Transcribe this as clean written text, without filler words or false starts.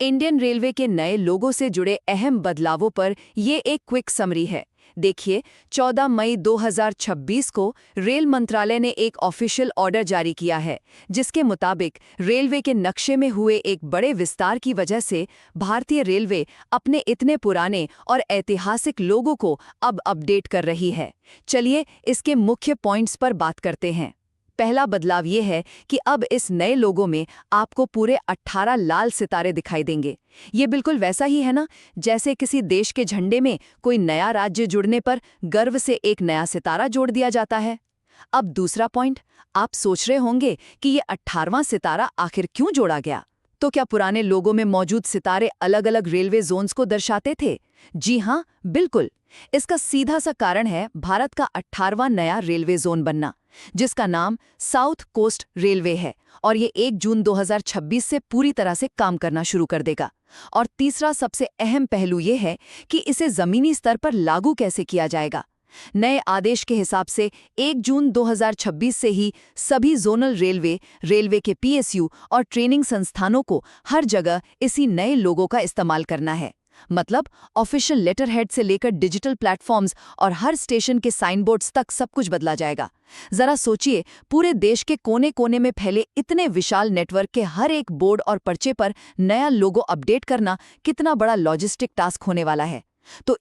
Indian railway के नए लोगों से जुड़े अहम बदलावों पर ये एक क्विक समरी है। देखिए, 14 मई 2026 को रेल मंत्रालय ने एक ऑफिशियल ऑर्डर जारी किया है, जिसके मुताबिक रेलवे के नक्शे में हुए एक बड़े विस्तार की वजह से भारतीय रेलवे अपने इतने पुराने और ऐतिहासिक लोगों को अब अपडेट कर रही है। चलिए इसके मुख्य पॉइंट्स पर बात करते हैं। पहला बदलाव ये है कि अब इस नए लोगो में आपको पूरे 18 लाल सितारे दिखाई देंगे। ये बिल्कुल वैसा ही है ना, जैसे किसी देश के झंडे में कोई नया राज्य जुड़ने पर गर्व से एक नया सितारा जोड़ दिया जाता है। अब दूसरा पॉइंट, आप सोच रहे होंगे कि ये 18वां सितारा आखिर क्यों जोड़ा गया? तो क्या पुराने लोगों में मौजूद सितारे अलग-अलग रेलवे जोन्स को दर्शाते थे? जी हाँ, बिल्कुल। इसका सीधा सा कारण है भारत का 18वां नया रेलवे जोन बनना, जिसका नाम साउथ कोस्ट रेलवे है, और ये 1 जून 2026 से पूरी तरह से काम करना शुरू कर देगा। और तीसरा सबसे अहम पहलू ये है कि इसे जमीनी स्तर पर लागू कैसे किया जाएगा। नए आदेश के हिसाब से 1 जून 2026 से ही सभी जोनल रेलवे के पीएसयू और ट्रेनिंग संस्थानों को हर जगह इसी नए लोगो का इस्तेमाल करना है। मतलब ऑफिशियल लेटर हेड से लेकर डिजिटल प्लेटफॉर्म्स और हर स्टेशन के साइन बोर्ड्स तक सब कुछ बदला जाएगा। जरा सोचिए, पूरे देश के कोने-कोने में फैले इतने विशाल नेटवर्क के हर एक बोर्ड और पर्चे पर नया लोगो अपडेट करना कितना बड़ा लॉजिस्टिक टास्क होने वाला है। तो